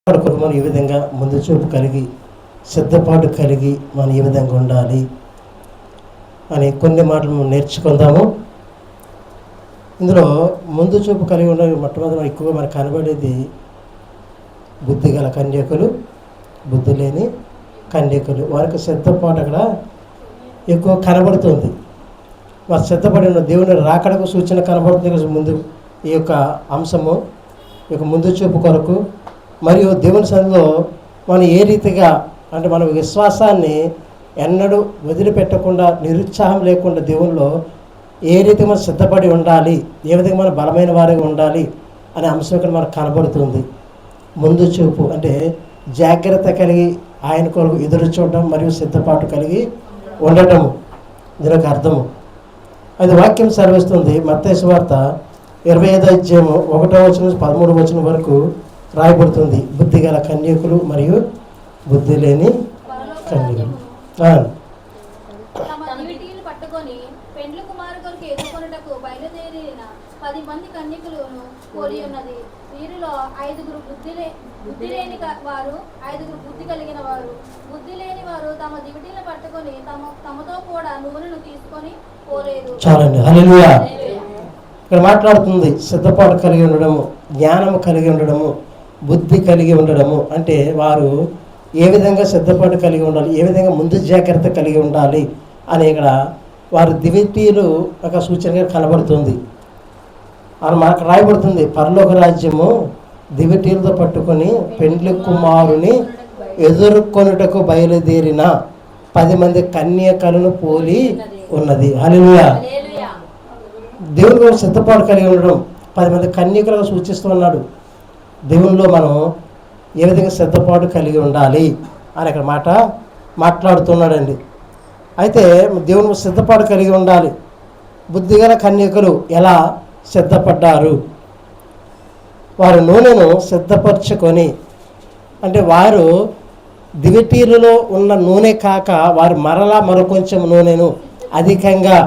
మనం ఈ విధంగా ముందు చూపు కలిగి సిద్ధపాటు కలిగి మనం ఈ విధంగా ఉండాలి అని కొన్ని మాటలు మనం నేర్చుకుందాము. ఇందులో ముందు చూపు కలిగి ఉండాలి. మొట్టమొదటి ఎక్కువగా మనకు కనబడేది బుద్ధి గల కన్యకులు, బుద్ధి లేని కన్యకులు. వారికి సిద్ధపాటు అక్కడ ఎక్కువ కనబడుతుంది. వారు సిద్ధపడి ఉన్న దేవుని రాకడకు సూచన కనబడుతుంది. ముందు ఈ యొక్క అంశము ఈ యొక్క ముందు చూపు కొరకు మరియు దేవుని సన్నిధిలో మనం ఏ రీతిగా అంటే మన విశ్వాసాన్ని ఎన్నడూ వదిలిపెట్టకుండా, నిరుత్సాహం లేకుండా దేవునిలో ఏ రీతిగా మనం సిద్ధపడి ఉండాలి, ఏ విధంగా మనం బలమైన వారిగా ఉండాలి అనే అంశం ఇక్కడ మనకు కనబడుతుంది. ముందు చూపు అంటే జాగ్రత్త కలిగి ఆయన కొరకు ఎదురు చూడడం మరియు సిద్ధపాటు కలిగి ఉండటము దీనికి అర్థము. అది వాక్యం సెలవిస్తుంది. మత్తయి సువార్త 25వ అధ్యాయము 1వ వచనం 13వ వచనం వరకు రాయబడుతుంది. బుద్ధి గల కన్యకులు మరియు బుద్ధి లేని కన్యకులు. పట్టుకొని పెండ్లి కుమారు కొరకు ఎదుర్కొనుటకు బయలుదేరిన 10 మంది కన్యకులను పోలి ఉన్నది. వీరిలో 5 బుద్ధి లేని వారు, 5 బుద్ధి కలిగిన వారు. బుద్ధి లేని వారు తమ దివిటీలను పట్టుకొని తమతో కూడా నూనెను తీసుకొని పోలేదు. చాలండి. హల్లెలూయా. ఇక్కడ మాట్లాడుతుంది సిద్ధపాటు కలిగి ఉండడము, జ్ఞానము కలిగి ఉండడము, బుద్ధి కలిగి ఉండడము. అంటే వారు ఏ విధంగా సిద్ధపాటు కలిగి ఉండాలి, ఏ విధంగా ముందు జాగ్రత్త కలిగి ఉండాలి అని ఇక్కడ వారి దివిటీలు ఒక సూచనగా కనబడుతుంది. అని మనకు రాయబడుతుంది. పరలోక రాజ్యము దివిటీలతో పట్టుకొని పెండ్లి కుమారుని ఎదుర్కొనుటకు బయలుదేరిన 10 మంది కన్యకలను పోలి ఉన్నది. హల్లెలూయా. దేవుని కోసం సిద్ధపాటు కలిగి ఉండడం 10 మంది కన్యకలను సూచిస్తున్నాడు. దేవునిలో మనం ఏ విధంగా సిద్ధపాటు కలిగి ఉండాలి అని అక్కడ మాట్లాడుతున్నాడండి. అయితే దేవుని సిద్ధపాటు కలిగి ఉండాలి. బుద్ధిగల కన్యకలు ఎలా సిద్ధపడ్డారు? వారు నూనెను సిద్ధపరచుకొని, అంటే వారు దివిటీలలో ఉన్న నూనె కాక వారు మరలా మరొంచెం నూనెను అధికంగా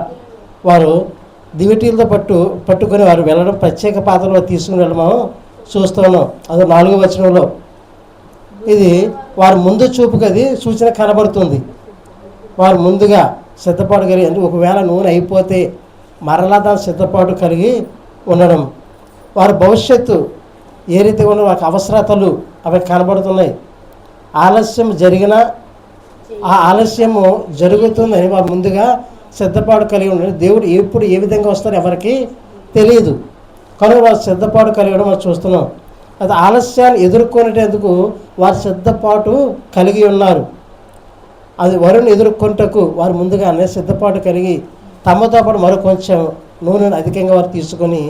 వారు దివిటీలతో పట్టుకొని వారు వెళ్ళడం, ప్రత్యేక పాత్రలో తీసుకుని వెళ్ళడం చూస్తున్నాం. అది 4వ వచనంలో ఇది వారు ముందు చూపుకి అది సూచన కనబడుతుంది. వారు ముందుగా సిద్ధపాటు కలిగి, అంటే ఒకవేళ నూనె అయిపోతే మరలా దాని సిద్ధపాటు కలిగి ఉండడం. వారి భవిష్యత్తు ఏ రీతిగా ఉన్న వారికి అవసరతలు అవి కనబడుతున్నాయి. ఆలస్యం జరిగినా ఆ ఆలస్యము జరుగుతుందని వారు ముందుగా సిద్ధపాటు కలిగి ఉండడం. దేవుడు ఎప్పుడు ఏ విధంగా వస్తారో ఎవరికి తెలియదు. కనుక వారు సిద్ధపాటు కలిగడం మనం చూస్తున్నాం. అది ఆలస్యాన్ని ఎదుర్కొనేందుకు వారు సిద్ధపాటు కలిగి ఉన్నారు. అది వరుణ్ ఎదుర్కొంటకు వారు ముందుగానే సిద్ధపాటు కలిగి తమతో పాటు మరో కొంచెం నూనెను అధికంగా వారు తీసుకొని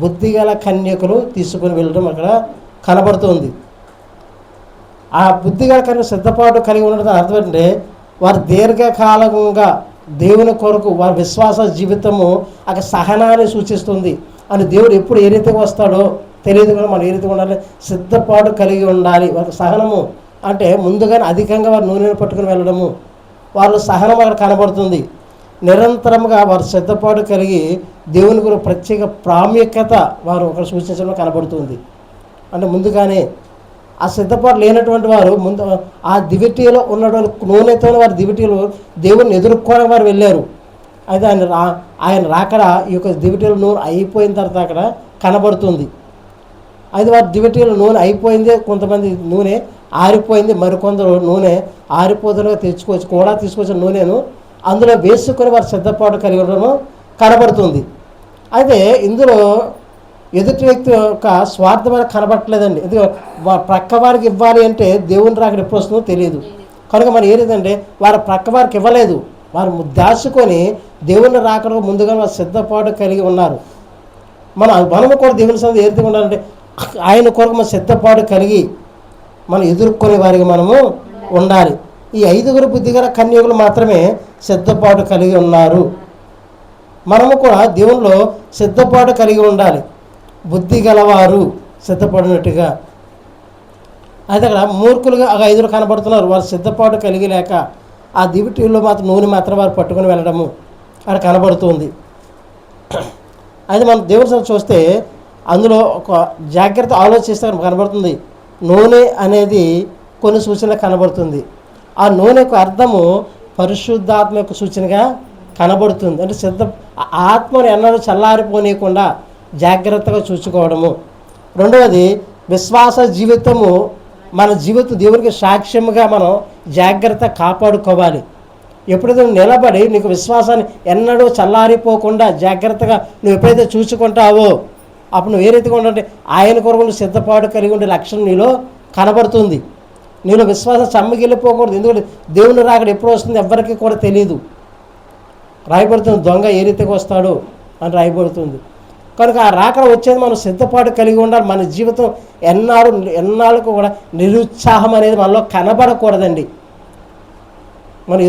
బుద్ధిగల కన్యకులు తీసుకొని వెళ్ళడం అక్కడ కనబడుతుంది. ఆ బుద్ధిగల కన్య సిద్ధపాటు కలిగి ఉండడం అర్థం ఏంటంటే వారు దీర్ఘకాలంగా దేవుని కొరకు వారి విశ్వాస జీవితము అక్కడ సహనాన్ని సూచిస్తుంది. అని దేవుడు ఎప్పుడు ఏ రీతిగా వస్తాడో తెలియదు. కూడా మనం ఏ రీతిగా ఉండాలి, సిద్ధపాటు కలిగి ఉండాలి. వారికి సహనము అంటే ముందుగానే అధికంగా వారు నూనెను పట్టుకుని వెళ్ళడము, వాళ్ళ సహనం అక్కడ కనబడుతుంది. నిరంతరంగా వారు సిద్ధపాటు కలిగి దేవుని గురించి ప్రత్యేక ప్రాముఖ్యత వారు ఒకరు సూచించడం కనబడుతుంది. అంటే ముందుగానే ఆ సిద్ధపాటు లేనటువంటి వారు ముందు ఆ దివిటీలో ఉన్నటువంటి నూనెతో వారి దివిటీలు దేవుని ఎదుర్కొని వారు వెళ్ళారు. అయితే ఆయన రాకడ ఈ యొక్క దివిటీల నూనె అయిపోయిన తర్వాత అక్కడ కనబడుతుంది. అయితే వారి దివిటీల నూనె అయిపోయింది, కొంతమంది నూనె ఆరిపోయింది, మరికొందరు నూనె ఆరిపోతులుగా తీసుకొచ్చిన నూనెను అందులో వేసుకొని వారు సిద్ధపాటు కలిగి ఉండడం కనబడుతుంది. అయితే ఇందులో ఎదుటి వ్యక్తి యొక్క స్వార్థమైన కనబడట్లేదండి. ఎందుకంటే ప్రక్క వారికి ఇవ్వాలి అంటే దేవుని రాకడ ఎప్పుడు వస్తుందో తెలియదు. కనుక మనం ఏదంటే వారు ప్రక్క వారికి ఇవ్వలేదు, వారు దాచుకొని దేవుని రాకడ ముందుగా వారు సిద్ధపాటు కలిగి ఉన్నారు. మనము కూడా దేవుని సన్నిధిలో ఏ రీతిగా ఉండాలంటే ఆయన కొరకు మన సిద్ధపాటు కలిగి మనం ఎదుర్కొనే వారికి మనము ఉండాలి. ఈ 5 బుద్ధిగల కన్యకులు మాత్రమే సిద్ధపాటు కలిగి ఉన్నారు. మనము కూడా దేవునిలో సిద్ధపాటు కలిగి ఉండాలి. బుద్ధి గలవారు సిద్ధపడినట్టుగా. అయితే అక్కడ మూర్ఖులుగా 5 కనబడుతున్నారు. వారు సిద్ధపాటు కలిగి లేక ఆ దివిటీల్లో మాత్రం నూనె మాత్రం వారు పట్టుకొని వెళ్ళడము అక్కడ కనబడుతుంది. అయితే మనం దేవుని చూస్తే అందులో ఒక జాగ్రత్త ఆలోచిస్తే కనబడుతుంది. నూనె అనేది కొన్ని సూచనలు కనబడుతుంది. ఆ నూనెకు అర్థము పరిశుద్ధాత్మ యొక్క సూచనగా కనబడుతుంది. అంటే ఆత్మను ఎన్నడూ చల్లారిపోనీయకుండా జాగ్రత్తగా చూసుకోవడము. రెండవది విశ్వాస జీవితము. మన జీవితం దేవునికి సాక్ష్యముగా మనం జాగ్రత్త కాపాడుకోవాలి. ఎప్పుడైతే నిలబడి నీకు విశ్వాసాన్ని ఎన్నడూ చల్లారిపోకుండా జాగ్రత్తగా నువ్వు ఎప్పుడైతే చూసుకుంటావో అప్పుడు నువ్వు ఏ రీతిగా ఉండాలంటే ఆయన కొరకు నువ్వు సిద్ధపాటు కలిగి ఉండే లక్షణం నీలో కనబడుతుంది. నీలో విశ్వాసం చమ్మగిల్లిపోకూడదు. ఎందుకంటే దేవుని రాకడ ఎప్పుడు వస్తుంది ఎవరికి కూడా తెలియదు. రాయబడుతుంది దొంగ ఏ రీతిగా వస్తాడో అని రాయబడుతుంది. కనుక ఆ రాకడ వచ్చేది మనం సిద్ధపాటు కలిగి ఉండాలి. మన జీవితం ఎన్నాళ్ళకు కూడా నిరుత్సాహం అనేది మనలో కనబడకూడదండి. మనం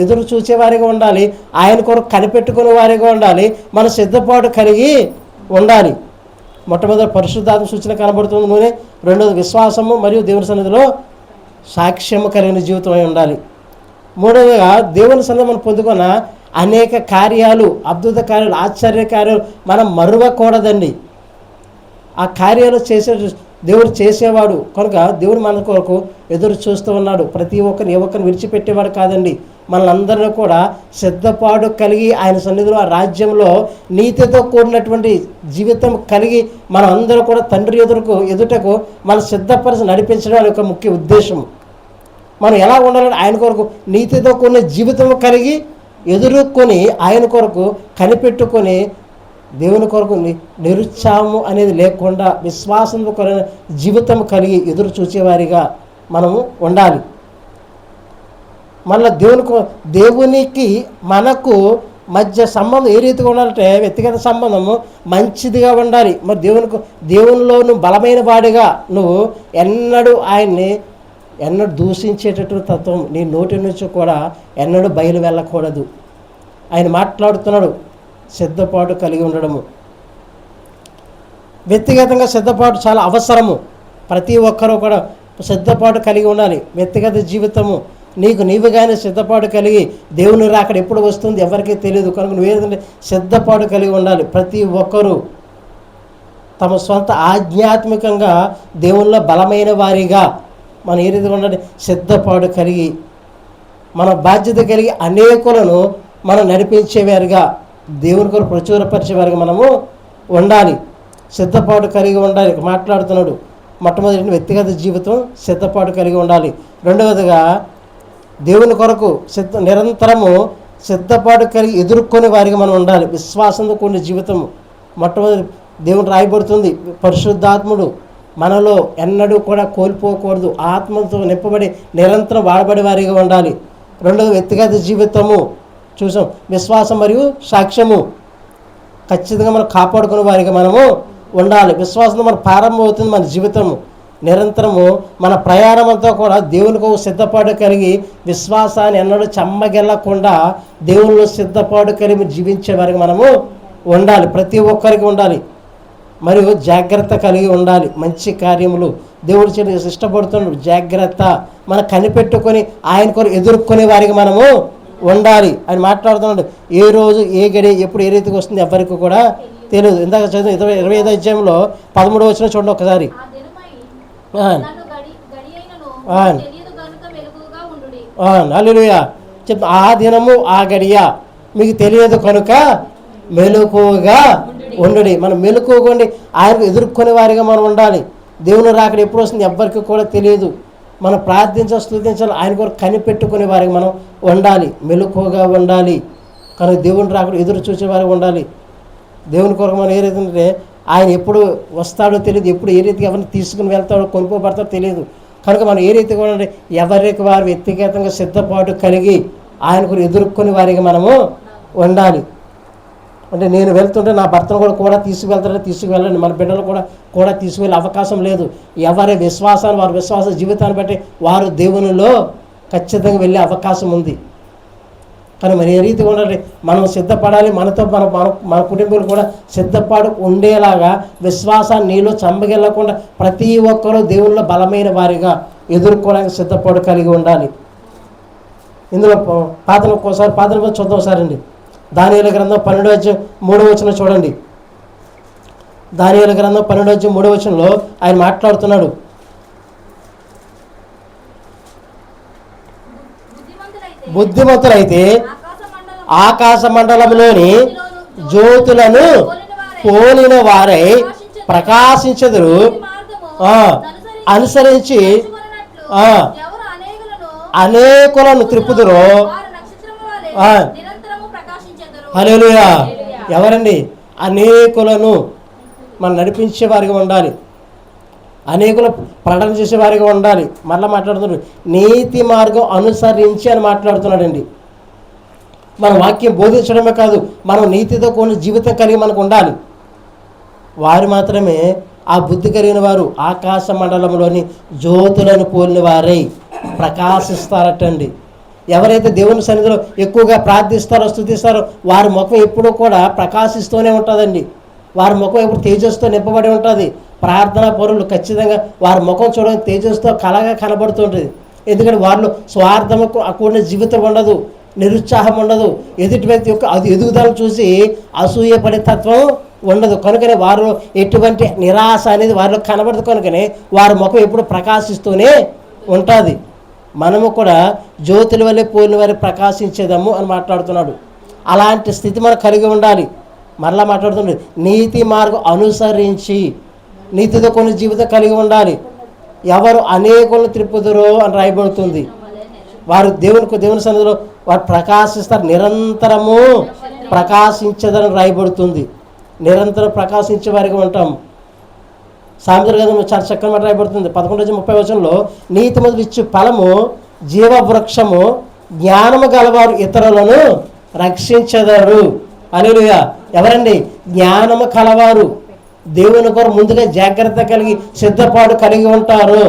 ఎదురు చూసేవారిగా ఉండాలి. ఆయన కొరకు కనిపెట్టుకునే వారిగా ఉండాలి. మన సిద్ధపాటు కలిగి ఉండాలి. మొట్టమొదటి పరిశుద్ధాత్మ సూచన కనబడుతుంది నూనె. రెండోది విశ్వాసము మరియు దేవుని సన్నిధిలో సాక్ష్యము కలిగిన జీవితం అయి ఉండాలి. మూడవదిగా దేవుని సన్నిధి మనం పొందుకున్న అనేక కార్యాలు, అద్భుత కార్యాలు, ఆశ్చర్య కార్యాలు మనం మరువకూడదండి. ఆ కార్యాలు దేవుడు చేసేవాడు కనుక దేవుడు మన కొరకు ఎదురు చూస్తూ ఉన్నాడు. ప్రతి ఒక్కరిని ఏ ఒక్కరిని విడిచిపెట్టేవాడు కాదండి. మనలందరినీ కూడా సిద్ధపాటు కలిగి ఆయన సన్నిధిలో ఆ రాజ్యంలో నీతితో కూడినటువంటి జీవితం కలిగి మనం అందరూ కూడా తండ్రి ఎదుటకు మన సిద్ధపరిచి నడిపించడం యొక్క ముఖ్య ఉద్దేశం. మనం ఎలా ఉండాలంటే ఆయన కొరకు నీతితో కూడిన జీవితం కలిగి ఎదుర్కొని ఆయన కొరకు కనిపెట్టుకొని దేవుని కొరకు నిరుత్సాహము అనేది లేకుండా విశ్వాసంతో కూడిన జీవితం కలిగి ఎదురు చూసేవారిగా మనము ఉండాలి. మళ్ళీ దేవునికి మనకు మధ్య సంబంధం ఏ రీతిగా ఉండాలంటే వ్యక్తిగత సంబంధము మంచిదిగా ఉండాలి. మరి దేవునిలో నువ్వు బలమైన వాడిగా నువ్వు ఆయన్ని ఎన్నడూ దూషించేటటువంటి తత్వం నీ నోటి నుంచి కూడా ఎన్నడూ బయలు వెళ్ళకూడదు. ఆయన మాట్లాడుతున్నాడు సిద్ధపాటు కలిగి ఉండడము. వ్యక్తిగతంగా సిద్ధపాటు చాలా అవసరము. ప్రతి ఒక్కరూ కూడా సిద్ధపాటు కలిగి ఉండాలి. వ్యక్తిగత జీవితము నీవుగానే సిద్ధపాటు కలిగి దేవుని రాకడ ఎప్పుడు వస్తుంది ఎవరికీ తెలియదు. కనుక నువ్వేదంటే సిద్ధపాటు కలిగి ఉండాలి. ప్రతి ఒక్కరూ తమ సొంత ఆధ్యాత్మికంగా దేవుళ్ళ బలమైన వారిగా మనం ఏ రీతిగా ఉండాలి, సిద్ధపాటు కలిగి మన బాధ్యత కలిగి అనేకులను మనం నడిపించేవారిగా దేవుని కొరకు ప్రచురపరిచేవారిగా మనము ఉండాలి. సిద్ధపాటు కలిగి ఉండాలి. మాట్లాడుతున్నాడు మొట్టమొదటి వ్యక్తిగత జీవితం సిద్ధపాటు కలిగి ఉండాలి. రెండవదిగా దేవుని కొరకు నిరంతరము సిద్ధపాటు కలిగి ఎదుర్కొనే వారిగా మనం ఉండాలి. విశ్వాసంతో కూడిన జీవితము. మొట్టమొదటి దేవుని రాయబడుతుంది పరిశుద్ధాత్ముడు మనలో ఎన్నడూ కూడా కోల్పోకూడదు. ఆత్మతో నింపబడి నిరంతరం వాడబడే వారిగా ఉండాలి. రెండవది వ్యక్తిగత జీవితము చూసాం. విశ్వాసం మరియు సాక్ష్యము ఖచ్చితంగా మనం కాపాడుకునే వారిగా మనము ఉండాలి. విశ్వాసంతో మన ప్రారంభం అవుతుంది మన జీవితము. నిరంతరము మన ప్రయాణం అంతా కూడా దేవునికి సిద్ధపాటు కలిగి విశ్వాసాన్ని ఎన్నడూ చెమ్మగెళ్ళకుండా దేవునిలో సిద్ధపాటు కలిగి జీవించే వారికి మనము ఉండాలి. ప్రతి ఒక్కరికి ఉండాలి. మరియు జాగ్రత్త కలిగి ఉండాలి. మంచి కార్యములు దేవుడు చేయడానికి ఇష్టపడుతున్నాడు. జాగ్రత్త మనం కనిపెట్టుకొని ఆయన కొరకు ఎదుర్కొనే వారికి మనము ఉండాలి అని మాట్లాడుతున్నాడు. ఏ రోజు ఏ గడి ఎప్పుడు ఏ రీతికి వస్తుంది ఎవరికి కూడా తెలియదు. ఇందాక చదివిన 25వ అధ్యాయంలో 13వ వచనం చూడండి ఒకసారి. హల్లెలూయా. చెప్ ఆ దినము ఆ గడియ మీకు తెలియదు కనుక మెలకువగా ఉండుడి. మనం మెలకువగా ఆయనకు ఎదుర్కొనే వారిగా మనం ఉండాలి. దేవుని రాకడ ఎప్పుడు వస్తుంది ఎవరికి కూడా తెలియదు. మనం ప్రార్థించాలి, స్తుతించాలి, ఆయన కొరకు కనిపెట్టుకునే వారికి మనం ఉండాలి. మెలకువగా ఉండాలి. కానీ దేవుని రాకడ ఎదురు చూసేవారికి ఉండాలి. దేవుని కొరకు మనం ఏ రీతి ఆయన ఎప్పుడు వస్తాడో తెలియదు, ఎప్పుడు ఏ రీతిగా ఎవరిని తీసుకుని వెళ్తాడో కొనుక్కోబడతాడో తెలియదు. కనుక మనం ఏ రీతిగా ఉండాలి, ఎవరికి వారు వ్యక్తిగతంగా సిద్ధపాటు కలిగి ఆయన కొరకు ఎదుర్కొనే వారికి మనము ఉండాలి. అంటే నేను వెళ్తుంటే నా భర్తను కూడా తీసుకువెళ్ళండి, మన బిడ్డలు కూడా తీసుకువెళ్ళే అవకాశం లేదు. ఎవరి విశ్వాసాన్ని వారి విశ్వాస జీవితాన్ని బట్టి వారు దేవునిలో ఖచ్చితంగా వెళ్ళే అవకాశం ఉంది. కానీ మరి ఏ రీతిగా ఉండాలి, మనం సిద్ధపడాలి. మనతో మన కుటుంబాలు కూడా సిద్ధపాటు ఉండేలాగా విశ్వాసాన్ని నీలో చంపగెళ్ళకుండా ప్రతి ఒక్కరూ దేవునిలో బలమైన వారిగా ఎదుర్కోవడానికి సిద్ధపాటు కలిగి ఉండాలి. ఇందులో పాత్ర చూద్దాం ఒకసారండి. దానియేలు గ్రంథం 12:3 చూడండి. దానియేలు గ్రంథం 12:3 ఆయన మాట్లాడుతున్నాడు. బుద్ధిమంతులైతే ఆకాశ మండలంలోని జ్యోతులను పోలిన వారై ప్రకాశించెదరు. అనుసరించి అనేకులను త్రిప్పుదురు. హల్లెలూయా. ఎవరండి? అనేకులను మనం నడిపించే వారిగా ఉండాలి, అనేకుల ప్రకటన చేసే వారిగా ఉండాలి. మళ్ళీ మాట్లాడుతున్నాడు నీతి మార్గం అనుసరించి అని మాట్లాడుతున్నాడండి. మన వాక్యం బోధించడమే కాదు, మనం నీతితో కొన్ని జీవితం కలిగి మనకు ఉండాలి. వారు మాత్రమే ఆ బుద్ధి కలిగిన వారు ఆకాశ మండలంలోని జ్యోతులను పోలిన వారై ప్రకాశిస్తారటండి. ఎవరైతే దేవుని సన్నిధిలో ఎక్కువగా ప్రార్థిస్తారో స్తుతిస్తారో వారి ముఖం ఎప్పుడూ కూడా ప్రకాశిస్తూనే ఉంటుందండి. వారి ముఖం ఎప్పుడు తేజస్తో నింపబడి ఉంటుంది. ప్రార్థనా పరులు ఖచ్చితంగా వారి ముఖం చూడడానికి తేజస్తో కలగా కనబడుతుంటుంది. ఎందుకంటే వారిలో స్వార్థముకు కూడిన జీవితం ఉండదు, నిరుత్సాహం ఉండదు, ఎదుటి వ్యక్తి యొక్క అది ఎదుగుదలను చూసి అసూయపడే తత్వం ఉండదు. కనుకనే వారు ఎటువంటి నిరాశ అనేది వారిలో కనబడదు. కనుకనే వారి ముఖం ఎప్పుడు ప్రకాశిస్తూనే ఉంటుంది. మనము కూడా జ్యోతుల వల్లే పోలిన వారి ప్రకాశించేదము అని మాట్లాడుతున్నాడు. అలాంటి స్థితి మనకు కలిగి ఉండాలి. మరలా మాట్లాడుతున్నాడు నీతి మార్గం అనుసరించి నీతితో కొన్ని జీవితం కలిగి ఉండాలి. ఎవరు అనేకులను త్రిప్పుదురో అని రాయబడుతుంది. వారు దేవుని సన్నిధిలో వారు ప్రకాశిస్తారు, నిరంతరము ప్రకాశించదని రాయబడుతుంది. నిరంతరం ప్రకాశించే వారిగా ఉంటాం. సామెతల గ్రంథంలో చాలా చక్కని మాట రాయబడుతుంది. 11:30 నీతి మొదలు ఇచ్చే ఫలము జీవవృక్షము, జ్ఞానము గలవారు ఇతరులను రక్షించెదరు. హల్లెలూయా. ఎవరండి? జ్ఞానము కలవారు, దేవుని కొరకు ముందుగా జాగ్రత్త కలిగి సిద్ధపాటు కలిగి ఉంటారు.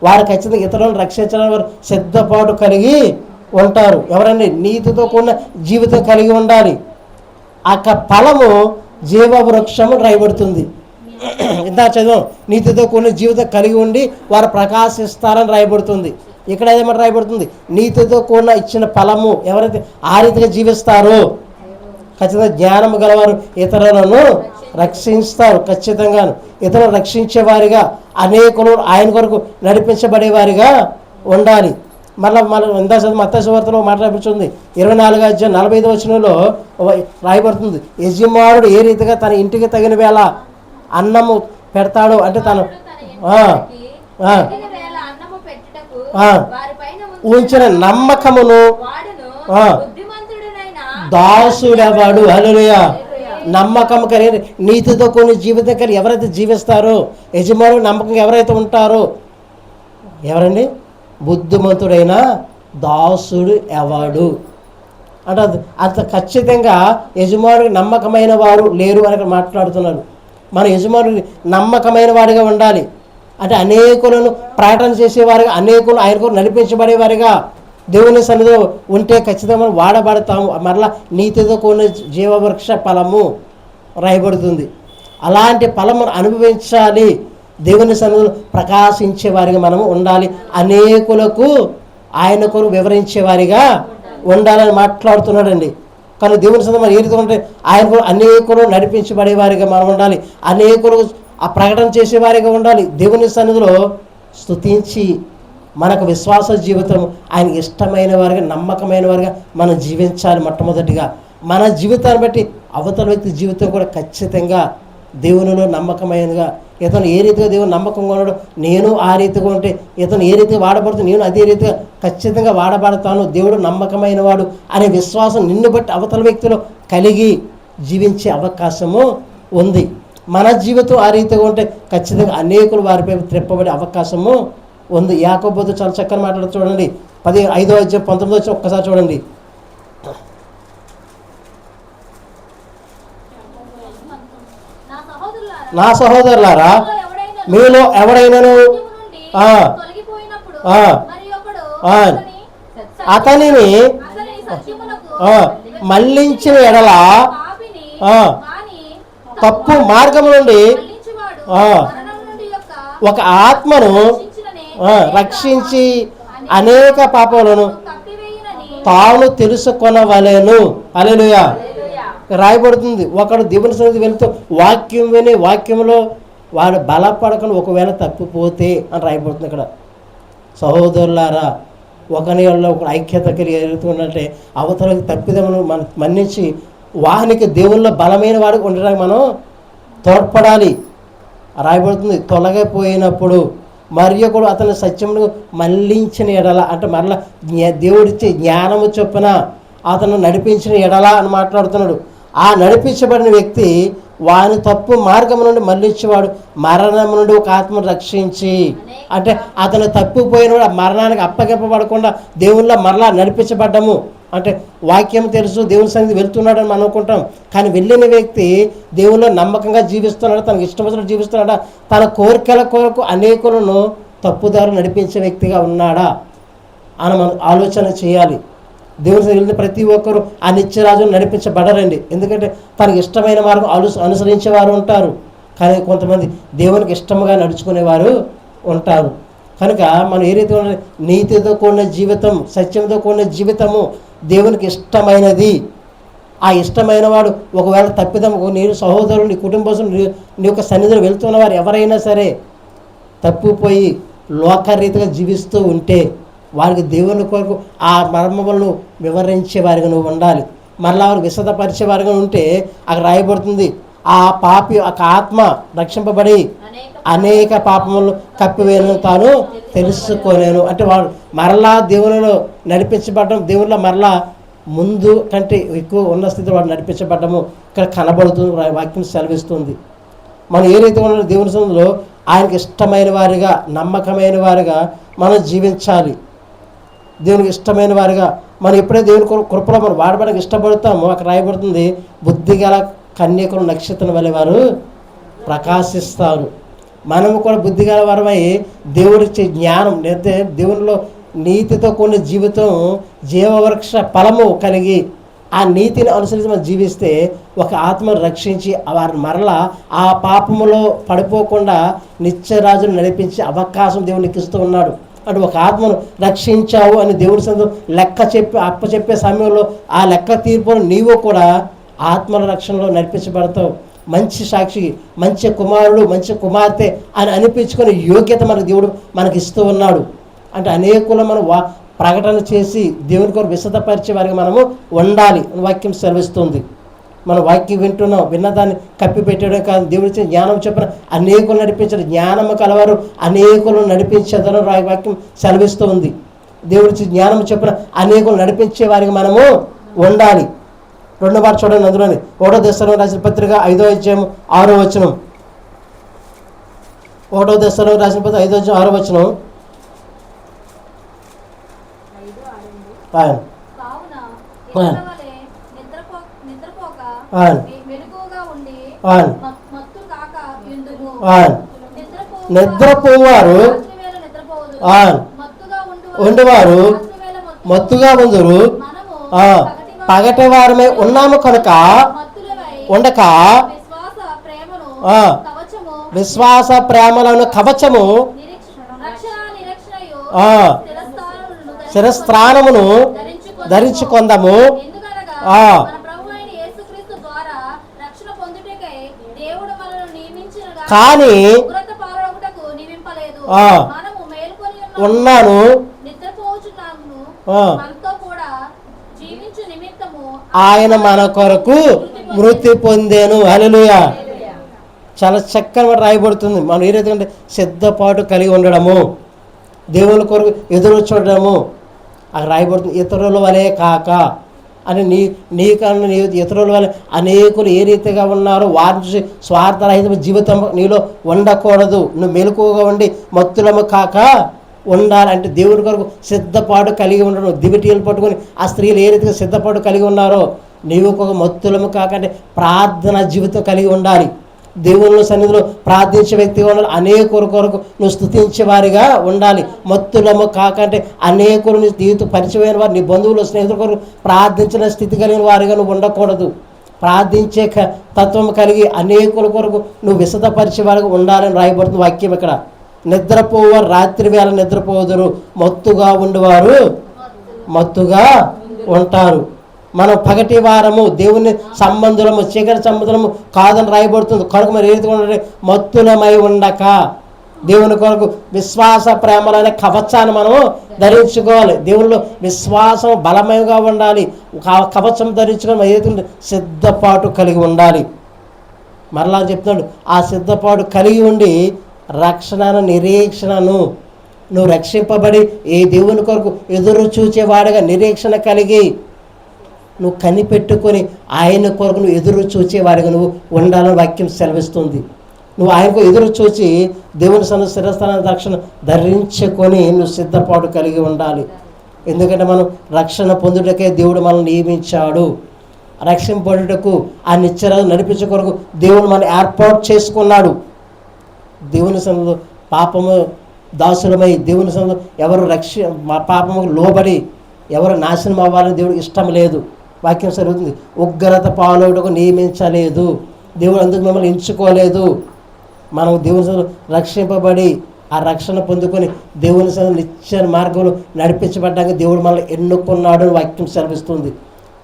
వారు ఖచ్చితంగా ఇతరులను రక్షించడం వారు సిద్ధపాటు కలిగి ఉంటారు. ఎవరండి? నీతితో కూడిన జీవితం కలిగి ఉండాలి. ఆ ఫలము జీవవృక్షము రాయబడుతుంది. ఇంత చదువు నీతితో కూడిన జీవితం కలిగి ఉండి వారు ప్రకాశిస్తారని రాయబడుతుంది. ఇక్కడ ఏదేమంటే రాయబడుతుంది నీతితో కూడిన ఇచ్చిన ఫలము. ఎవరైతే ఆ రీతిగా జీవిస్తారో ఖచ్చితంగా జ్ఞానము గలవారు ఇతరులను రక్షిస్తారు. ఖచ్చితంగా ఇతరులను రక్షించేవారిగా, అనేకులు ఆయన కొరకు నడిపించబడేవారిగా ఉండాలి. మళ్ళీ ఇందా మత్తయి సువార్తలో మాట్లాడుతుంది 24:45 రాయబడుతుంది యజమానుడు ఏ రీతిగా తన ఇంటికి తగిన వేళ అన్నము పెడతాడు అంటే తను ఉంచిన నమ్మకమును దాసుడెవడు. హల్లెలూయా. నమ్మకం కలిగి నీతితో కొన్ని జీవితం కలిగి ఎవరైతే జీవిస్తారో యజమానుడు నమ్మకంగా ఎవరైతే ఉంటారో ఎవరండి? బుద్ధిమంతుడైన దాసుడు ఎవడు అంటే అంత ఖచ్చితంగా యజమానుడికి నమ్మకమైన వారు లేరు అని మాట్లాడుతున్నారు. మన యజమానుడికి నమ్మకమైన వాడిగా ఉండాలి. అంటే అనేకులను ప్రకటన చేసేవారిగా, అనేకులు ఆయన కొరకు నడిపించబడేవారిగా దేవుని సన్నిధిలో ఉంటే ఖచ్చితంగా మనం వాడబడతాము. మరలా నీతితో కూడిన జీవవృక్ష ఫలము రాయబడుతుంది. అలాంటి ఫలమును అనుభవించాలి. దేవుని సన్నిధిలో ప్రకాశించే వారిగా మనము ఉండాలి. అనేకులకు ఆయన కొరకు వివరించేవారిగా ఉండాలని మాట్లాడుతున్నాడండి. కానీ దేవుని సన్నిధిలో మనం ఏ రీతిగా ఉంటే ఆయన కొరకు అనేకులు నడిపించబడేవారిగా మనం ఉండాలి. అనేకులు ఆ ప్రకటన చేసేవారిగా ఉండాలి. దేవుని సన్నిధిలో స్తుతించి మనకు విశ్వాస జీవితం ఆయనకి ఇష్టమైన వారిగా, నమ్మకమైన వారిగా మనం జీవించాలి. మొట్టమొదటిగా మన జీవితాన్ని బట్టి అవతల వ్యక్తి జీవితం కూడా ఖచ్చితంగా దేవునిలో నమ్మకమైనదిగా, ఇతను ఏ రీతిగా దేవుని నమ్మకంగా ఉన్నాడో నేను ఆ రీతిగా ఉంటే, ఇతను ఏ రీతిగా వాడబడుతుంది నేను అదే రీతిగా ఖచ్చితంగా వాడబడతాను, దేవుడు నమ్మకమైన వాడు అనే విశ్వాసం నిన్ను బట్టి అవతల వ్యక్తిలో కలిగి జీవించే అవకాశము ఉంది. మన జీవితం ఆ రీతిగా ఉంటే ఖచ్చితంగా అనేకులు వారిపై త్రిప్పబడే అవకాశము ఉంది. యాకోబు చాలా చక్కని మాట్లాడు చూడండి 5:19 ఒక్కసారి చూడండి. నా సహోదరులారా మీలో ఎవడైనాను అతనిని మళ్ళించిన ఎడల తప్పు మార్గం నుండి ఒక ఆత్మను రక్షించి అనేక పాపాలను తాను తెలుసుకొనవలెను. హల్లెలూయా. రాయబడుతుంది ఒకడు దేవుని సన్నిధి వెళ్తూ వాక్యం విని వాక్యంలో వాడు బలపడకుండా ఒకవేళ తప్పిపోతే అని రాయబడుతుంది. ఇక్కడ సహోదరులారా ఒకరి వల్ల ఒక ఐక్యత కలిగి అవతలకి తప్పిదమును మనం మన్నించి వానికి దేవుళ్ళ బలమైన వాడికి ఉండడానికి మనం తోడ్పడాలి. రాయబడుతుంది, తొలగిపోయినప్పుడు మరియు కూడా అతని సత్యమును మళ్ళించిన ఎడల, అంటే మరలా దేవుడిచ్చే జ్ఞానము చొప్పున అతను నడిపించిన ఎడల అని మాట్లాడుతున్నాడు. ఆ నడిపించబడిన వ్యక్తి వాని తప్పు మార్గం నుండి మళ్ళించేవాడు మరణం నుండి ఒక ఆత్మను రక్షించి, అంటే అతను తప్పిపోయినవాడు ఆ మరణానికి అప్పగింపబడకుండా దేవుళ్ళ మరలా నడిపించబడ్డము. అంటే వాక్యం తెలుసు, దేవుని సన్నిధి వెళ్తున్నాడని మనం అనుకుంటాం. కానీ వెళ్ళిన వ్యక్తి దేవుళ్ళో నమ్మకంగా జీవిస్తున్నాడు, తనకు ఇష్టమైనట్టు జీవిస్తున్నాడా, తన కోరికల కొరకు అనేకులను తప్పుదారు నడిపించే వ్యక్తిగా ఉన్నాడా అని మనం ఆలోచన చేయాలి. దేవుని వెళ్ళిన ప్రతి ఒక్కరూ ఆ నిత్యరాజును నడిపించబడరండి. ఎందుకంటే తనకి ఇష్టమైన మార్గం అనుసరించేవారు ఉంటారు, కానీ కొంతమంది దేవునికి ఇష్టంగా నడుచుకునేవారు ఉంటారు. కనుక మనం ఏ రీతిగా నీతితో కూడిన జీవితం, సత్యంతో కూడిన జీవితము దేవునికి ఇష్టమైనది. ఆ ఇష్టమైన వాడు ఒకవేళ తప్పిదం నేను సహోదరులు నీ కుటుంబం నీ యొక్క సన్నిధిలో వెళ్తున్న వారు ఎవరైనా సరే తప్పిపోయి లోకరీతిగా జీవిస్తూ ఉంటే వారికి దేవుని కొరకు ఆ మర్మములను వివరించే వారిగా నువ్వు ఉండాలి. మరలా వారికి విశదపరిచే వారిగా ఉంటే అక్కడ రాయబడుతుంది, ఆ పాపి ఒక ఆత్మ రక్షింపబడి అనేక పాపములు కప్పివేయను తాను తెలుసుకోలేను. అంటే వాడు మరలా దేవునిలో నడిపించబడడం, దేవునిలో మరలా ముందు కంటే ఎక్కువ ఉన్న స్థితిలో వాడు నడిపించబడ్డము ఇక్కడ కనబడుతుంది, వాక్యం సెలవిస్తుంది. మనం ఏ రీతిగా ఉన్న దేవుని సన్నిధిలో ఆయనకి ఇష్టమైన వారిగా, నమ్మకమైన వారిగా మనం జీవించాలి. దేవునికి ఇష్టమైన వారిగా మనం ఎప్పుడైతే దేవుని కృపలో మనం వాడబడడానికి ఇష్టపడతామో అక్కడ రాయబడుతుంది, బుద్ధిగల కన్యకులు నక్షత్రం వలె వారు ప్రకాశిస్తారు. మనము కూడా బుద్ధిగల వారమై దేవుడిచ్చే జ్ఞానం లేదా దేవునిలో నీతితో కూడిన జీవితం, జీవవృక్ష ఫలము కలిగి ఆ నీతిని అనుసరించి మనం జీవిస్తే ఒక ఆత్మను రక్షించి వారిని మరలా ఆ పాపములో పడిపోకుండా నిత్యరాజును నడిపించే అవకాశం దేవునికి ఇస్తూ ఉన్నాడు. అంటే ఒక ఆత్మను రక్షించావు అని దేవుడి సందు లెక్క అప్పచెప్పే సమయంలో ఆ లెక్క తీర్పును నీవు కూడా ఆత్మల రక్షణలో నడిపించబడతావు. మంచి సాక్షి, మంచి కుమారుడు, మంచి కుమార్తె అని అనిపించుకునే యోగ్యత మనకు దేవుడు మనకి ఇస్తూ ఉన్నాడు. అంటే అనేకులు మనం ప్రకటన చేసి దేవుని కొరకు విశదపరిచే వారికి మనము ఉండాలి. వాక్యం సెలవిస్తుంది. మనం వాక్యం వింటున్నాం, విన్నదాన్ని కప్పిపెట్టడం కాదు, దేవుడి జ్ఞానం చెప్పిన అనేకులు నడిపించారు, జ్ఞానము కలవారు అనేకులు నడిపించేదని వాక్యం సెలవిస్తూ ఉంది. దేవుడి జ్ఞానం చెప్పిన అనేకులు నడిపించే వారికి మనము ఉండాలి. 2వ మాట చూడండి, అందులోని 1వ దశలోనికె రాసిన పత్రిక 5వ అధ్యాయం 6వ వచనం. 1వ దశలోనికె రాసిన పత్రిక 5వ అధ్యాయం 6వ వచనం. నిద్రపోవారు ఉండేవారు మత్తుగా ఉందరు, పగటి వారమై ఉన్నాము కనుక ఉండక విశ్వాస ప్రేమలను కవచము శిరస్త్రాణమును ధరించుకొందము. కానీ ఉన్నాను ఆయన మన కొరకు మృతి పొందేను. హల్లెలూయా. చాలా చక్కగా రాయబడుతుంది. మనం ఏ రీతిగా సిద్ధపాటు కలిగి ఉండడము, దేవుని కొరకు ఎదురు చూడడము అక్కడ రాయబడుతుంది. ఇతరుల వలె కాక అని నీకన్నా నీ ఇతరుల వల్ల అనేకులు ఏ రీతిగా ఉన్నారో వారి చూసి స్వార్థరహిత జీవితం నీలో ఉండకూడదు. నువ్వు మెలకువగా ఉండి మత్తులము కాక ఉండాలి. అంటే దేవుడి కొరకు సిద్ధపాటు కలిగి ఉండడం. దివిటీలు పట్టుకొని ఆ స్త్రీలు ఏ రీతిగా సిద్ధపాటు కలిగి ఉన్నారో నీవు ఒక మత్తులము కాక అంటే ప్రార్థన జీవితం కలిగి ఉండాలి. దేవుని సన్నిధిలో ప్రార్థించే వ్యక్తిగా ఉండాలి. అనేకుల కొరకు నువ్వు స్తుతించే వారిగా ఉండాలి. మత్తులము కాకంటే అనేకులు నీ జీవితం పరిచయమైన వారు, నీ బంధువులు, స్నేహితుల కొరకు ప్రార్థించిన స్థితి కలిగిన వారిగా నువ్వు ఉండకూడదు. ప్రార్థించే తత్వం కలిగి అనేకుల కొరకు నువ్వు విశదపరిచే వారిగా ఉండాలని రాయబడుతుంది వాక్యం. ఇక్కడ నిద్రపోవారు, రాత్రి వేళ నిద్రపోదురు, మత్తుగా ఉండేవారు మత్తుగా ఉంటారు. మనం పగటి వారము, దేవుని సంబంధులము, చీకటి సంబంధులము కాదని రాయబడుతుంది. కనుక మరి ఏది ఉండాలి? మత్తులమై ఉండక దేవుని కొరకు విశ్వాస ప్రేమలైన కవచాన్ని మనం ధరించుకోవాలి. దేవునిలో విశ్వాసం బలమయంగా ఉండాలి. కవచం ధరించుకొని ఏదైతే సిద్ధపాటు కలిగి ఉండాలి. మరలా చెప్తున్నాడు, ఆ సిద్ధపాటు కలిగి ఉండి రక్షణను నిరీక్షణను, నువ్వు రక్షింపబడి ఏ దేవుని కొరకు ఎదురు చూచేవాడుగా నిరీక్షణ కలిగి నువ్వు కనిపెట్టుకొని ఆయన కొరకు నువ్వు ఎదురు చూచేవాడిగా నువ్వు ఉండాలని వాక్యం సెలవిస్తుంది. నువ్వు ఆయనకు ఎదురు చూచి దేవుని శిరస్థాన రక్షణ ధరించుకొని నువ్వు సిద్ధపాటు కలిగి ఉండాలి. ఎందుకంటే మనం రక్షణ పొందుటకే దేవుడు మనల్ని నియమించాడు. రక్షింపడుటకు ఆ నిత్యరాజు నడిపించే కొరకు దేవుడు మనం ఏర్పాటు చేసుకున్నాడు. దేవుని సన్నిధిలో పాపము దాసులమై దేవుని సన్నిధిలో ఎవరు పాపము లోబడి ఎవరు నాశనం అవ్వాలని దేవుడికి ఇష్టం లేదు. వాక్యం జరుగుతుంది, ఉగ్రత పాలవుటకు నియమించలేదు దేవుడు, అందుకు మిమ్మల్ని ఎంచుకోలేదు. మనం దేవుని సన్నిధిలో రక్షింపబడి ఆ రక్షణ పొందుకొని దేవుని సన్నిధిలో నిత్య మార్గంలో నడిపించబడ్డానికి దేవుడు మనల్ని ఎన్నుకున్నాడు అని వాక్యం సెలవిస్తుంది.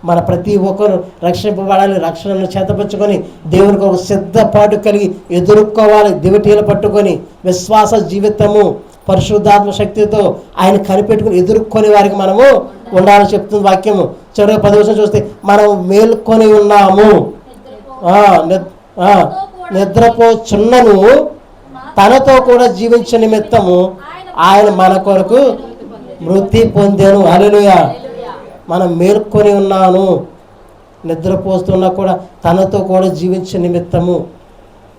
మన ప్రతి ఒక్కరు రక్షింపబడాలి. రక్షణను చేతపరుచుకొని దేవునికి ఒక సిద్ధపాటు కలిగి ఎదుర్కోవాలి. దివిటీలు పట్టుకొని విశ్వాస జీవితము పరిశుద్ధాత్మ శక్తితో ఆయన కనిపెట్టుకుని ఎదుర్కొనే వారికి మనము ఉండాలని చెప్తుంది వాక్యము. చివరిగా 10 వచనం చూస్తే మనం మేల్కొని ఉన్నాము, నిద్రపోచున్నను తనతో కూడా జీవించే నిమిత్తము ఆయన మన కొరకు మృతి పొందాను. హల్లెలూయా. మనం మేల్కొని ఉన్నాను, నిద్రపోతున్నా కూడా తనతో కూడా జీవించే నిమిత్తము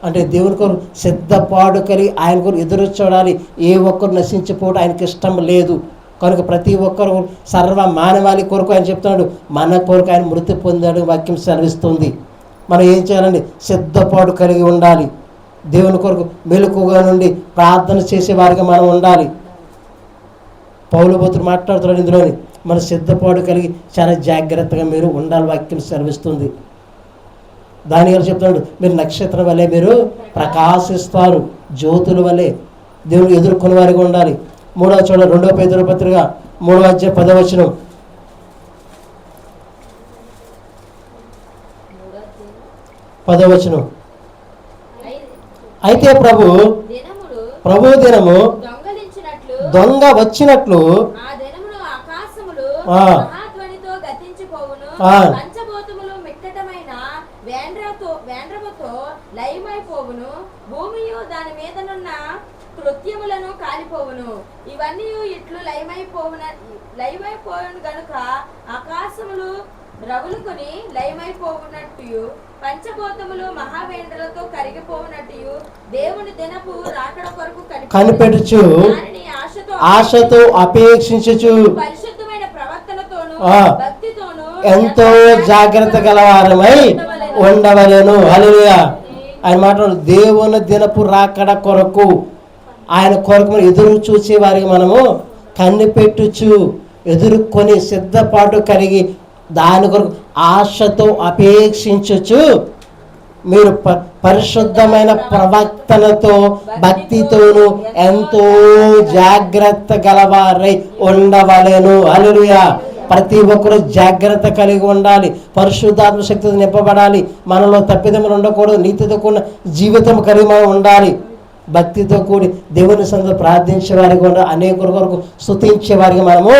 అంటే దేవుని కొరకు సిద్ధపాటు కలిగి ఆయన కొరకు ఎదురు చూడాలి. ఏ ఒక్కరు నశించిపోవడం ఆయనకి ఇష్టం లేదు. కనుక ప్రతి ఒక్కరు సర్వ మానవాళి కొరకు ఆయన చెప్తున్నాడు, మన కొరకు ఆయన మృతి పొందాడు వాక్యం సెలవిస్తుంది. మనం ఏం చేయాలండి? సిద్ధపాటు కలిగి ఉండాలి. దేవుని కొరకు మెలకుగా నుండి ప్రార్థన చేసేవారిగా మనం ఉండాలి. పౌలు భక్తుడు మాట్లాడుతున్నాడు ఇందులోని, మన సిద్ధపాటు కలిగి చాలా జాగ్రత్తగా మీరు ఉండాలి వాక్యం సెలవిస్తుంది. దానియేలు చెప్తున్నాడు, మీరు నక్షత్రం వలె మీరు ప్రకాశిస్తారు, జ్యోతుల వలె దేవుని ఎదుర్కొనే వారిగా ఉండాలి. 3వ చూడ 2వ పేతురు పత్రిక 3వ అధ్యాయం 10వ వచనం. అయితే ప్రభు దినము దొంగ వచ్చినట్లు భూమియు దాని మీదనున్న కృత్యములను కాలిపోవును. ఇవన్నీ ఇట్లు లయమైపోవును గనుక ఆకాశములు రగులుకొని లయమైపోవునట్టు పంచభూతములు మహావేంద్రలతో కరిగిపోవునట్టు దేవుని దినపు రాకడ కొరకు కనిపెట్టుచు ఆశతో అపేక్షించుచు పరిశుద్ధమైన ప్రవర్తనతోను భక్తితోను ఎంతో జాగ్రత్త గలవారమై ఉండవలెను. హల్లెలూయా. ఆయన మాట్లాడు, దేవుని దినపు రాకడ కొరకు ఆయన కొరకు మనం ఎదురు చూసే వారికి మనము కనిపెట్టుచు ఎదుర్కొని సిద్ధపాటు కలిగి దాని కొరకు ఆశతో అపేక్షించుచు మీరు పరిశుద్ధమైన ప్రవర్తనతో భక్తితోను ఎంతో జాగ్రత్త గలవారై ఉండవలెను. హల్లెలూయా. ప్రతి ఒక్కరూ జాగ్రత్త కలిగి ఉండాలి. పరిశుద్ధాత్మ శక్తితో నింపబడాలి. మనలో తప్పిదములు ఉండకూడదు. నీతితో కూడిన జీవితం కలిగి మనం ఉండాలి. భక్తితో కూడి దేవుని సన్నిధిలో ప్రార్థించే వారికి ఉండాలి. అనేకుల కొరకు స్తుతించే వారికి మనము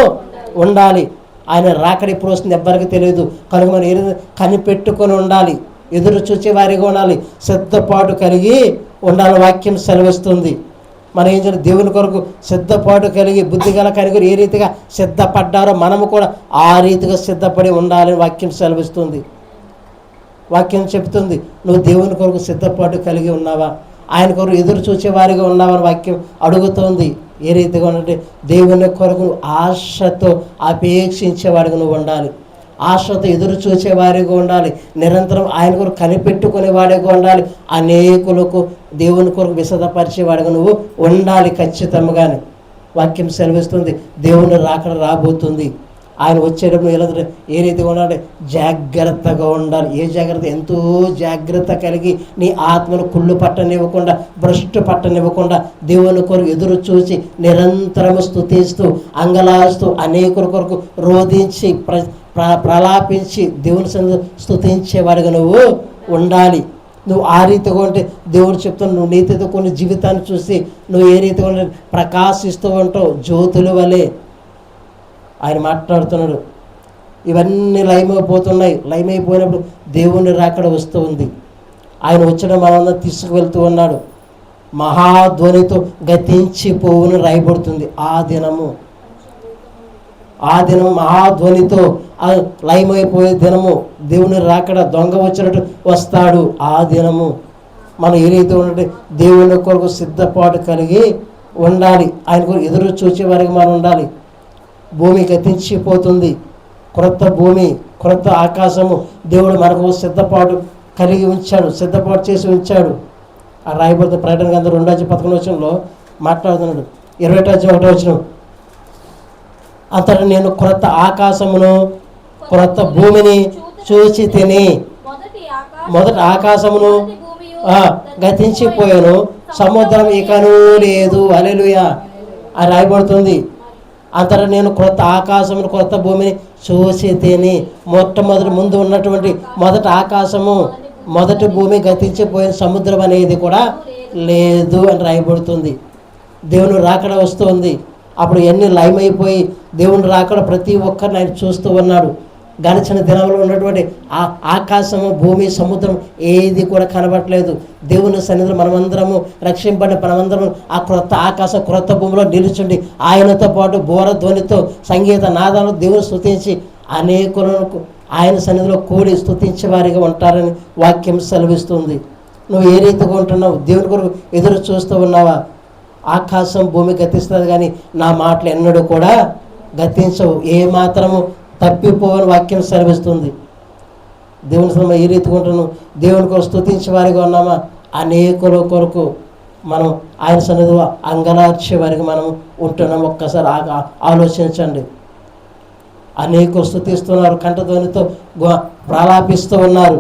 ఉండాలి. ఆయన రాకడ ఎప్పుడు వస్తుంది ఎవ్వరికి తెలియదు. కనుక మనం ఏదైనా కనిపెట్టుకొని ఉండాలి. ఎదురు చూసే వారిగా ఉండాలి. సిద్ధపాటు కలిగి ఉండాలి వాక్యం సెలవిస్తుంది. మనం ఏం చేయాలి? దేవుని కొరకు సిద్ధపాటు కలిగి బుద్ధిగల కనుగొని ఏ రీతిగా సిద్ధపడ్డారో మనము కూడా ఆ రీతిగా సిద్ధపడి ఉండాలని వాక్యం సెలవిస్తుంది. వాక్యం చెప్తుంది, నువ్వు దేవుని కొరకు సిద్ధపాటు కలిగి ఉన్నావా, ఆయన కొరకు ఎదురు చూసే వారిగా ఉన్నావని వాక్యం అడుగుతోంది. ఏ రీతిగా ఉంటే దేవుని కొరకు ఆశతో అపేక్షించేవాడిగా నువ్వు ఉండాలి. ఆశతో ఎదురు చూసేవారిగా ఉండాలి. నిరంతరం ఆయన కొరకు కనిపెట్టుకునే వాడిగా ఉండాలి. అనేకులకు దేవుని కొరకు విశదపరిచేవాడిగా నువ్వు ఉండాలి ఖచ్చితంగానే. వాక్యం సెలవిస్తుంది, దేవుని రాకడ రాబోతుంది. ఆయన వచ్చేటప్పుడు ఎలా ఏ రీతిగా ఉండాలి? జాగ్రత్తగా ఉండాలి. ఏ జాగ్రత్త? ఎంతో జాగ్రత్త కలిగి నీ ఆత్మను కుళ్ళు పట్టనివ్వకుండా, భ్రష్టు పట్టనివ్వకుండా దేవుని కొరకు ఎదురు చూసి నిరంతరము స్తుతిస్తూ అంగలాస్తూ అనేకుల కొరకు రోధించి ప్రలాపించి దేవుని సన్నిధిలో స్తుతించేవాడిగా నువ్వు ఉండాలి. నువ్వు ఆ రీతిగా ఉంటే దేవుడు చెప్తాను, నువ్వు నీతితో కొన్ని జీవితాన్ని చూసి నువ్వు ఏ రీతిగా ఉంటే ప్రకాశిస్తూ ఉంటావు జ్యోతుల వలె. ఆయన మాట్లాడుతున్నాడు. ఇవన్నీ లయమైపోతున్నాయి. లయమైపోయినప్పుడు దేవుని రాకడ వస్తూ ఉంది. ఆయన వచ్చిన మనందరం తీసుకువెళ్తూ ఉన్నాడు. మహాధ్వనితో గతించిపోవును రాయబడుతుంది. ఆ దినం మహాధ్వనితో లయమైపోయే దినము. దేవుని రాకడ దొంగ వచ్చినట్టు వస్తాడు. ఆ దినము మనం ఏ రీతి ఉంటే దేవుని కొరకు సిద్ధపాటు కలిగి ఉండాలి. ఆయన కొరకు ఎదురు చూసే వారికి మనం ఉండాలి. భూమి గతించిపోతుంది. క్రొత్త భూమి, క్రొత్త ఆకాశము దేవుడు మనకు సిద్ధపాటు కలిగి ఉంచాడు, సిద్ధపాటు చేసి ఉంచాడు. ఆ రాయబడిన ప్రకటన గ్రంథం 2:11 మాట్లాడుతున్నాడు. 21 అంతటా నేను క్రొత్త ఆకాశమును క్రొత్త భూమిని చూచి తిని, మొదటి ఆకాశమును గతించిపోయాను, సముద్రం ఇకనూ లేదు. హల్లెలూయా అని రాయబడుతుంది. అంతటా నేను క్రొత్త ఆకాశమును క్రొత్త భూమిని చూసి తిని, మొట్టమొదటి ముందు ఉన్నటువంటి మొదటి ఆకాశము మొదటి భూమి గతించిపోయిన, సముద్రం అనేది కూడా లేదు అని రాయబడుతుంది. దేవుని రాకడ వస్తుంది. అప్పుడు ఎన్ని లయమైపోయి దేవుని రాకడ ప్రతి ఒక్కరిని ఆయన చూస్తూ ఉన్నాడు. గడిచిన దినంలో ఉన్నటువంటి ఆ ఆకాశము, భూమి, సముద్రం ఏది కూడా కనబడట్లేదు. దేవుని సన్నిధిలో మనమందరము రక్షింపబడిన మనమందరం ఆ క్రొత్త ఆకాశం క్రొత్త భూమిలో నిలుచుండి ఆయనతో పాటు బోర ధ్వనితో సంగీత నాదాలు దేవుని స్తుతించి అనేకులకు ఆయన సన్నిధిలో కూడి స్తుతించే వారిగా ఉంటారని వాక్యం సెలవిస్తుంది. నువ్వు ఏ రీతిగా ఉంటున్నావు? దేవుని కొరకు ఎదురు చూస్తూ ఉన్నావా? ఆకాశం భూమి గతిస్తుంది కానీ నా మాటలు ఎన్నడూ కూడా గతించవు, ఏ మాత్రము తప్పిపోవని వాక్యం సెలవిస్తుంది. దేవుని సన్నిధిలో ఏ రీతిగా ఉంటున్నావు? దేవుని కొరకు స్తుతించే వారిగా ఉన్నామా? అనేకుల కొరకు మనం ఆయన సన్నిధిలో అంగలార్చే వారికి మనం ఉంటున్నాం. ఒక్కసారి ఆలోచించండి. అనేకులు స్తుతిస్తున్నారు, కంఠధ్వనితో ప్రలాపిస్తూ ఉన్నారు.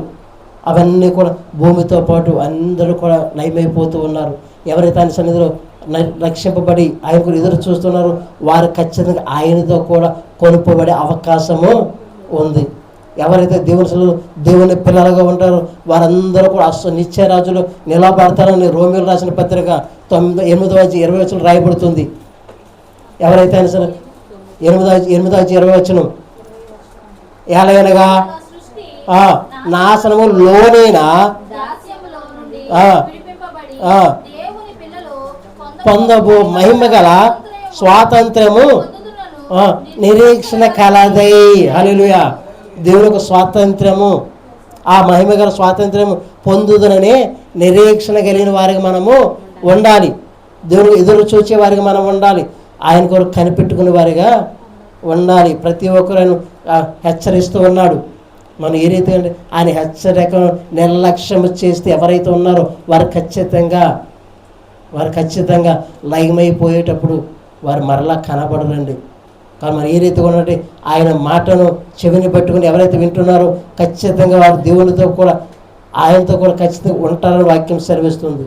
అవన్నీ కూడా భూమితో పాటు అందరూ కూడా లయమైపోతూ ఉన్నారు. ఎవరైతే ఆయన సన్నిధిలో రక్షింపబడి ఆయన కూడా ఎదురు చూస్తున్నారు వారు ఖచ్చితంగా ఆయనతో కూడా కొనుక్కోబడే అవకాశము ఉంది. ఎవరైతే దేవుని పిల్లలుగా ఉంటారో వారందరూ కూడా నిత్య రాజులు నిలబడతారని రోమియోలు రాసిన పత్రిక 8:20 రాయబడుతుంది. ఎవరైతే ఆయన సరే 8:20 ఎలాగనగా నాశనము లోనైన పొందబో మహిమ గల స్వాతంత్రము నిరీక్షణ కలదై. హల్లెలూయా. దేవునికి స్వాతంత్రము, ఆ మహిమ గల స్వాతంత్రము పొందుదననే నిరీక్షణ కలిగిన వారికి మనము ఉండాలి. దేవునికి ఎదురు చూసే వారికి మనం ఉండాలి. ఆయన కొరకు కనిపెట్టుకునే వారిగా ఉండాలి. ప్రతి ఒక్కరు ఆయన హెచ్చరిస్తూ ఉన్నాడు. మనం ఏ రీతి అంటే ఆయన హెచ్చరికను నిర్లక్ష్యం చేస్తే ఎవరైతే ఉన్నారో వారు ఖచ్చితంగా లయమైపోయేటప్పుడు వారు మరలా కనబడరండి. కానీ మరి ఏ రీతిగా ఉన్నట్టు ఆయన మాటను చెవిని పెట్టుకుని ఎవరైతే వింటున్నారో ఖచ్చితంగా వారు దేవునితో కూడా ఆయనతో కూడా ఖచ్చితంగా ఉంటారని వాక్యం సెలవిస్తుంది.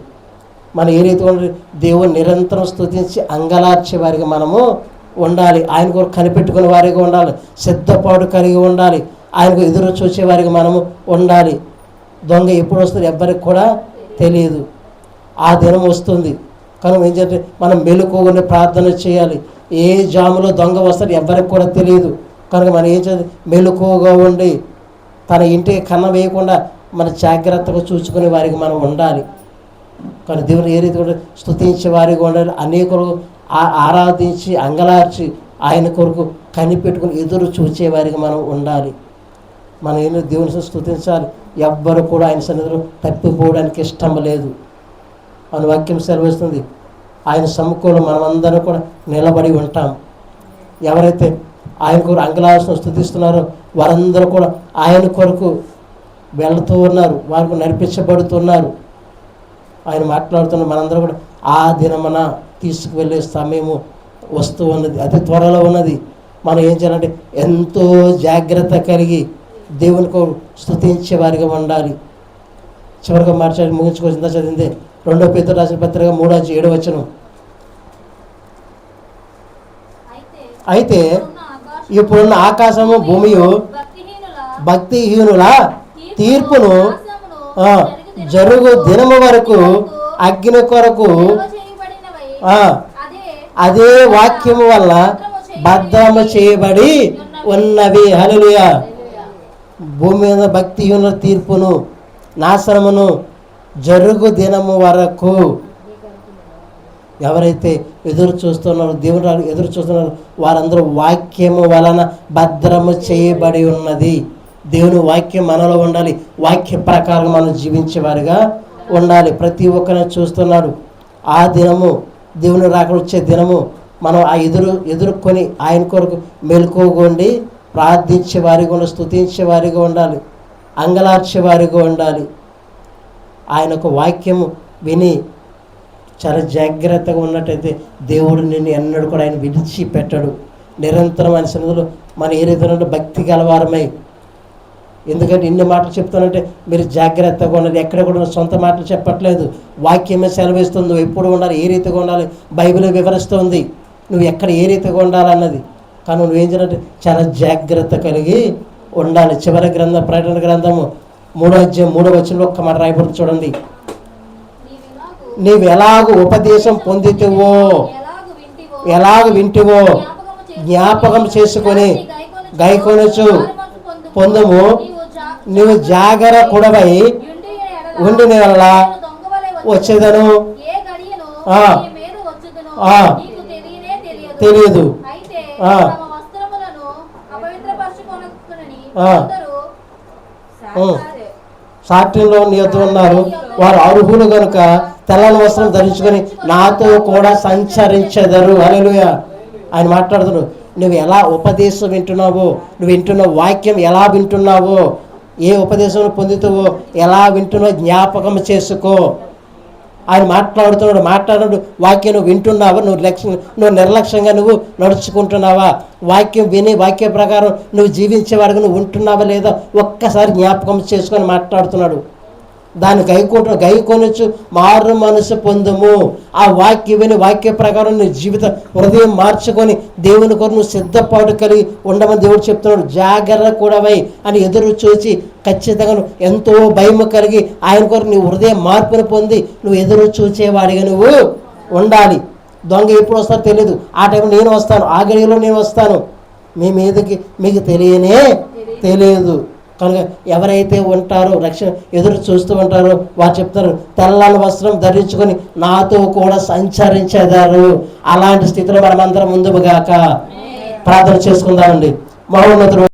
మనం ఏ రీతిగా ఉంటే దేవుని నిరంతరం స్తుతించి అంగలార్చే వారికి మనము ఉండాలి. ఆయన కూడా కనిపెట్టుకునే వారిగా ఉండాలి, సిద్ధపాటు కలిగి ఉండాలి, ఆయనకు ఎదురు చూసే వారికి మనము ఉండాలి. దొంగ ఎప్పుడు వస్తుంది ఎవ్వరికి కూడా తెలియదు. ఆ దినం వస్తుంది కనుక ఏం చేయాలి? మనం మెలకువగా ప్రార్థన చేయాలి. ఏ జాములో దొంగ వస్తాడు ఎవ్వరికి కూడా తెలియదు. కనుక మనం ఏం చేయాలి? మెలకువగా ఉండి తన ఇంటికి కన్న వేయకుండా మన జాగ్రత్తగా చూసుకునే వారికి మనం ఉండాలి. కానీ దేవుని ఏ రీతి కూడా స్తుతించే వారిగా ఉండాలి. అనేకులు ఆరాధించి అంగలార్చి ఆయన కొరకు కనిపెట్టుకుని ఎదురు చూసే వారికి మనం ఉండాలి. మనం ఏం దేవుని స్తుతించాలి. ఎవ్వరు కూడా ఆయన సన్నిధిలో తప్పిపోవడానికి ఇష్టం లేదు అని వాక్యం సెలవిస్తుంది. ఆయన సముఖంలో మనమందరం కూడా నిలబడి ఉంటాం. ఎవరైతే ఆయన కొరకు అంగలార్చన స్తుతిస్తున్నారో వారందరూ కూడా ఆయన కొరకు వెళుతూ ఉన్నారు, వారికి నడిపించబడుతున్నారు. ఆయన మాట్లాడుతున్న మనందరూ కూడా ఆ దినమన తీసుకువెళ్ళే సమయము వస్తూ ఉన్నది, అతి త్వరలో ఉన్నది. మనం ఏం చేయాలంటే ఎంతో జాగ్రత్త కలిగి దేవుని కొరకు స్తుతించే వారిగా ఉండాలి. చివరిగా మాట్లాడి ముగించుకోవాల్సిందా చదివిందే 2 పేతురు రాసిన పత్రిక 3:7 అయితే ఇప్పుడున్న ఆకాశము భూమియు భక్తిహీనుల తీర్పును జరుగు దినము వరకు అగ్ని కొరకు నిల్వ చేయబడినవై ఆ, అదే వాక్యము వల్ల భద్రము చేయబడి ఉన్నవి. హల్లెలూయా. భూమి మీద భక్తి ఉన్న తీర్పును నాశనమును జరుగు దినము వరకు ఎవరైతే ఎదురు చూస్తున్నారో, దేవుడు ఎదురు చూస్తున్నారో వారందరూ వాక్యము వలన భద్రము చేయబడి ఉన్నది. దేవుని వాక్యం మనలో ఉండాలి. వాక్య ప్రకారం మనం జీవించేవారిగా ఉండాలి. ప్రతి ఒక్కరిని చూస్తున్నాడు. ఆ దినము దేవుని రాకడ వచ్చే దినము మనం ఆ ఎదుర్కొని ఆయన కొరకు మెలుకోగొండి ప్రార్థించే వారిగా ఉండాలి, స్తుతించే వారిగా ఉండాలి, అంగలార్చే వారిగా ఉండాలి. ఆయనకు వాక్యము విని చాలా జాగ్రత్తగా ఉన్నట్టయితే దేవుడు నిన్ను ఎన్నడూ కూడా ఆయన విడిచిపెట్టడు. నిరంతరం ఆయన సన్నిధిలో మనం ఏ రీతిలో భక్తి గలవారమై, ఎందుకంటే ఇన్ని మాటలు చెప్తానంటే మీరు జాగ్రత్తగా ఉండాలి. ఎక్కడ కూడా సొంత మాటలు చెప్పట్లేదు. వాక్యమే సెలవిస్తుంది నువ్వు ఎప్పుడు ఉండాలి, ఏ రీతిగా ఉండాలి. బైబిల్ వివరిస్తుంది నువ్వు ఎక్కడ ఏ రీతిగా ఉండాలన్నది. కానీ నువ్వేం చేయాలంటే చాలా జాగ్రత్త కలిగి ఉండాలి. చివరి గ్రంథం ప్రకటన గ్రంథము 3వ అధ్యాయం 3వ వచనంలో ఒక్క మాట రాయబడి చూడండి. నీవు ఎలాగూ ఉపదేశం పొందితివో, ఎలాగ వింటివో జ్ఞాపకం చేసుకొని గైకొనొచ్చు పొందుము. నీవు జాగరూకుడవై ఉండిన వల్ల వచ్చేదను తెలియదు. సాటిలో నీతో ఉన్నారు వారు అర్హులు కనుక తెల్లని వస్త్రం ధరించుకొని నాతో కూడా సంచరించెదరు. హల్లెలూయా. ఆయన మాట్లాడుతున్నాడు. నువ్వు ఎలా ఉపదేశం వింటున్నావో, నువ్వు వింటున్న వాక్యం ఎలా వింటున్నావో, ఏ ఉపదేశం పొందుతావో, ఎలా వింటున్నావో జ్ఞాపకం చేసుకో. ఆయన మాట్లాడుతున్నాడు. వాక్యం నువ్వు వింటున్నావా, నువ్వు నిర్లక్ష్యంగా నువ్వు నడుచుకుంటున్నావా, వాక్యం విని వాక్య ప్రకారం నువ్వు జీవించేవాడిగా నువ్వు ఉంటున్నావా లేదా ఒక్కసారి జ్ఞాపకం చేసుకొని మాట్లాడుతున్నాడు. దాన్ని గైకొనొచ్చు మారు మనసు పొందుము. ఆ వాక్యం విని వాక్య ప్రకారం నీ జీవిత హృదయం మార్చుకొని దేవుని కొరకు నువ్వు సిద్ధపాటు కలిగి ఉండమని దేవుడు చెప్తున్నాడు. జాగరూకుడవై అని ఎదురు చూసి ఖచ్చితంగా ఎంతో భయం కలిగి ఆయన కొరకు నీ హృదయం మార్పును పొంది నువ్వు ఎదురు చూచేవాడిగా నువ్వు ఉండాలి. దొంగ ఎప్పుడు వస్తారో తెలియదు. ఆ టైంలో నేను వస్తాను, ఆ గడిలో నేను వస్తాను, మీ మీదకి మీకు తెలియదు. కనుక ఎవరైతే ఉంటారో రక్షణ ఎదురు చూస్తూ ఉంటారో వారు చెప్తారు తెల్లని వస్త్రం ధరించుకొని నాతో కూడా సంచరించేదారు. అలాంటి స్థితిలో మనమందరం ముందుగాక ప్రార్థన చేసుకుందామండి. మహోన్నతుడు